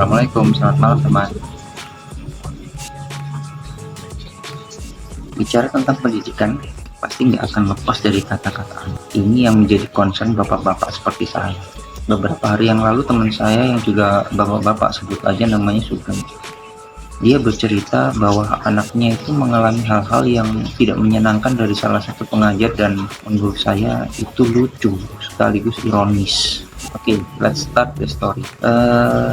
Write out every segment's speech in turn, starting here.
Assalamualaikum, selamat malam teman. Bicara tentang pendidikan, pasti nggak akan lepas dari kata-kata anak. Ini yang menjadi concern bapak-bapak seperti saya. Beberapa hari yang lalu teman saya yang juga bapak-bapak, sebut aja namanya Sugeng, dia bercerita bahwa anaknya itu mengalami hal-hal yang tidak menyenangkan dari salah satu pengajar, dan menurut saya itu lucu sekaligus ironis. Oke, let's start the story.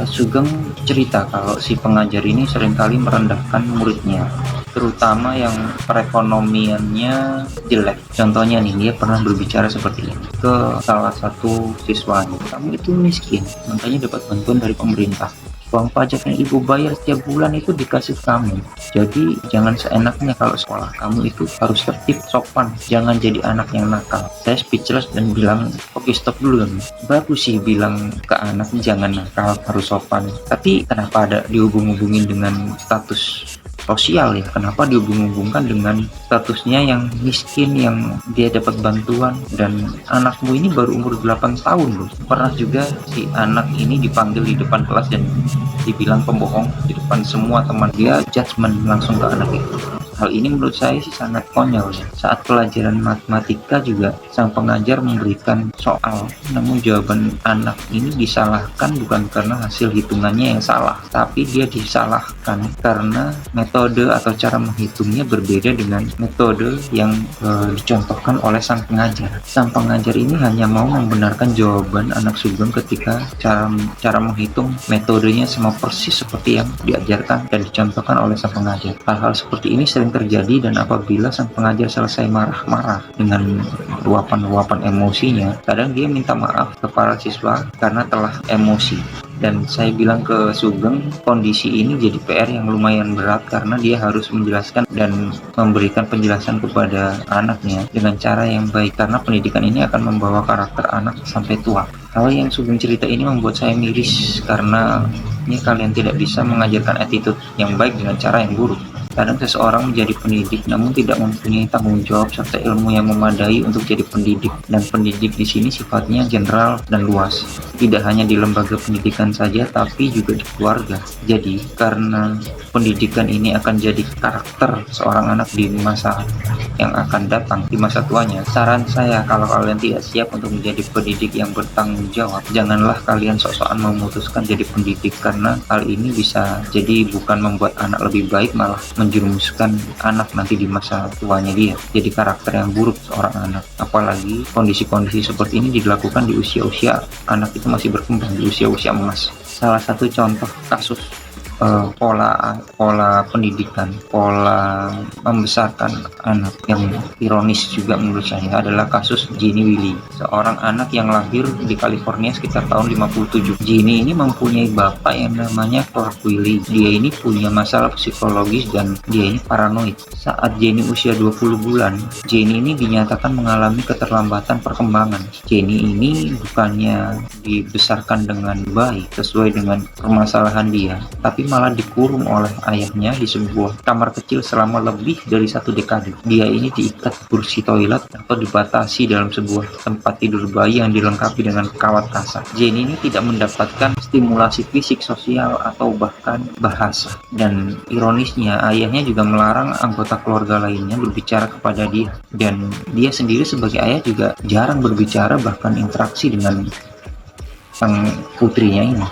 Sugeng cerita kalau si pengajar ini seringkali merendahkan muridnya, terutama yang perekonomiannya jelek. Contohnya nih, dia pernah berbicara seperti ini ke salah satu siswanya, kamu itu miskin, makanya dapat bantuan dari pemerintah. Uang pajak yang ibu bayar setiap bulan itu dikasih kamu. Jadi jangan seenaknya kalau sekolah. Kamu itu harus tertib, sopan. Jangan jadi anak yang nakal. Saya speechless dan bilang, oke, stop dulu dong. Bagus sih bilang ke anak jangan nakal, harus sopan. Tapi kenapa ada dihubung-hubungin dengan status sosial ya? Kenapa dihubung-hubungkan dengan statusnya yang miskin, yang dia dapat bantuan? Dan anakmu ini baru umur 8 tahun loh. Pernah juga si anak ini dipanggil di depan kelas dan dibilang pembohong di depan semua teman. Dia judgement langsung ke anak itu. Hal ini menurut saya sih sangat konyol ya. Saat pelajaran matematika juga sang pengajar memberikan soal, namun jawaban anak ini disalahkan bukan karena hasil hitungannya yang salah, tapi dia disalahkan karena metode atau cara menghitungnya berbeda dengan metode yang dicontohkan oleh sang pengajar. Sang pengajar ini hanya mau membenarkan jawaban anak Sugeng ketika cara menghitung metodenya sama persis seperti yang diajarkan dan dicontohkan oleh sang pengajar. Hal-hal seperti ini sering terjadi, dan apabila sang pengajar selesai marah-marah dengan luapan-luapan emosinya, kadang dia minta maaf ke para siswa karena telah emosi. Dan saya bilang ke Sugeng, kondisi ini jadi PR yang lumayan berat karena dia harus menjelaskan dan memberikan penjelasan kepada anaknya dengan cara yang baik, karena pendidikan ini akan membawa karakter anak sampai tua. Hal yang Sugeng cerita ini membuat saya miris karena ini kalian tidak bisa mengajarkan attitude yang baik dengan cara yang buruk. Kadang seseorang menjadi pendidik namun tidak mempunyai tanggung jawab serta ilmu yang memadai untuk jadi pendidik, dan pendidik di sini sifatnya general dan luas, tidak hanya di lembaga pendidikan saja tapi juga di keluarga. Jadi karena pendidikan ini akan jadi karakter seorang anak di masa yang akan datang, di masa tuanya. Saran saya, kalau kalian tidak siap untuk menjadi pendidik yang bertanggung jawab, janganlah kalian sok-sokan memutuskan jadi pendidik, karena hal ini bisa jadi bukan membuat anak lebih baik, malah menjerumuskan anak nanti di masa tuanya dia jadi karakter yang buruk seorang anak. Apalagi kondisi-kondisi seperti ini dilakukan di usia-usia anak itu masih berkembang, di usia-usia emas. Salah satu contoh kasus pola pendidikan, pola membesarkan anak yang ironis juga menurut saya adalah kasus Ginny Willy, seorang anak yang lahir di California sekitar tahun 57. Ginny ini mempunyai bapak yang namanya Clark Willy. Dia ini punya masalah psikologis dan dia ini paranoid. Saat Jenny usia 20 bulan, Jenny ini dinyatakan mengalami keterlambatan perkembangan. Jenny ini bukannya dibesarkan dengan baik sesuai dengan permasalahan dia, tapi malah dikurung oleh ayahnya di sebuah kamar kecil selama lebih dari 1 dekade. Dia ini diikat kursi toilet atau dibatasi dalam sebuah tempat tidur bayi yang dilengkapi dengan kawat kasar. Jenny ini tidak mendapatkan stimulasi fisik, sosial, atau bahkan bahasa. Dan ironisnya, ayahnya juga melarang anggota keluarga lainnya berbicara kepada dia. Dan dia sendiri sebagai ayah juga jarang berbicara, bahkan interaksi dengan sang putrinya ini.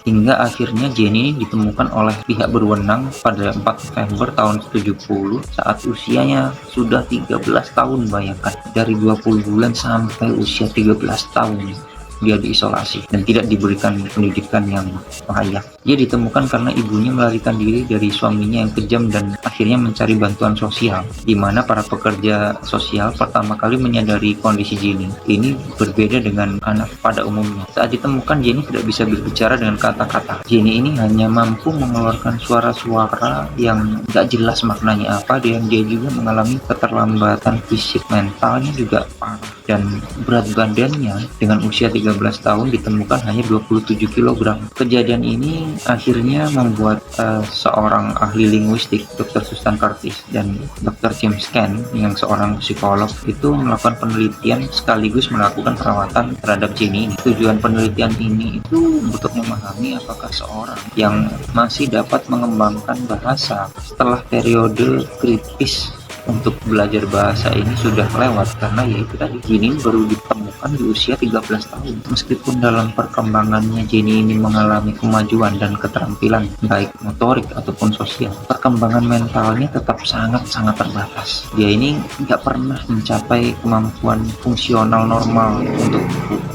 Hingga akhirnya Jenny ditemukan oleh pihak berwenang pada 4 November tahun 70 saat usianya sudah 13 tahun. Bayangkan, dari 20 bulan sampai usia 13 tahun dia diisolasi dan tidak diberikan pendidikan yang layak. Dia ditemukan karena ibunya melarikan diri dari suaminya yang kejam dan akhirnya mencari bantuan sosial, di mana para pekerja sosial pertama kali menyadari kondisi Jenny. Ini berbeda dengan anak pada umumnya. Saat ditemukan, Jenny tidak bisa berbicara dengan kata-kata. Jenny ini hanya mampu mengeluarkan suara-suara yang gak jelas maknanya apa, dan dia juga mengalami keterlambatan fisik, mentalnya juga parah, dan berat badannya dengan usia 13 tahun ditemukan hanya 27 kg. Kejadian ini akhirnya membuat seorang ahli linguistik, Dr. Susan Curtis dan Dr. James Kent yang seorang psikolog itu melakukan penelitian sekaligus melakukan perawatan terhadap Jenny ini. Tujuan penelitian ini itu untuk memahami apakah seorang yang masih dapat mengembangkan bahasa setelah periode kritis untuk belajar bahasa ini sudah lewat, karena yaitu tadi Jenny baru ditemukan di usia 13 tahun. Meskipun dalam perkembangannya Jenny ini mengalami kemajuan dan keterampilan baik motorik ataupun sosial, perkembangan mentalnya tetap sangat-sangat terbatas. Dia ini nggak pernah mencapai kemampuan fungsional normal untuk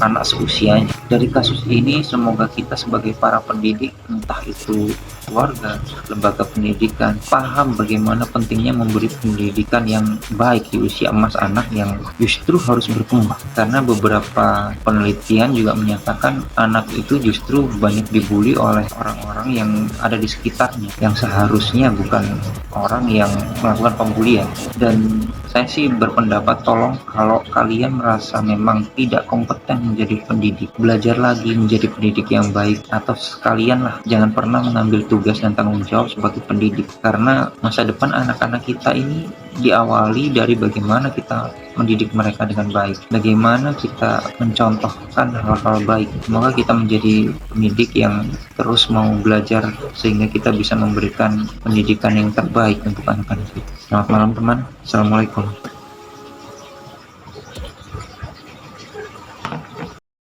anak seusianya. Dari kasus ini semoga kita sebagai para pendidik, entah itu keluarga, lembaga pendidikan, paham bagaimana pentingnya memberi pendidikan yang baik di usia emas anak yang justru harus berkembang. Karena beberapa penelitian juga menyatakan anak itu justru banyak dibully oleh orang-orang yang ada di sekitarnya, yang seharusnya bukan orang yang melakukan pembulian. Dan saya sih berpendapat, tolong kalau kalian merasa memang tidak kompeten menjadi pendidik, belajar lagi menjadi pendidik yang baik, atau sekalian lah jangan pernah mengambil tugas dan tanggung jawab sebagai pendidik, karena masa depan anak-anak kita ini diawali dari bagaimana kita mendidik mereka dengan baik, bagaimana kita mencontohkan hal-hal baik. Semoga kita menjadi pendidik yang terus mau belajar sehingga kita bisa memberikan pendidikan yang terbaik untuk anak-anak kita. Selamat malam teman, Assalamualaikum.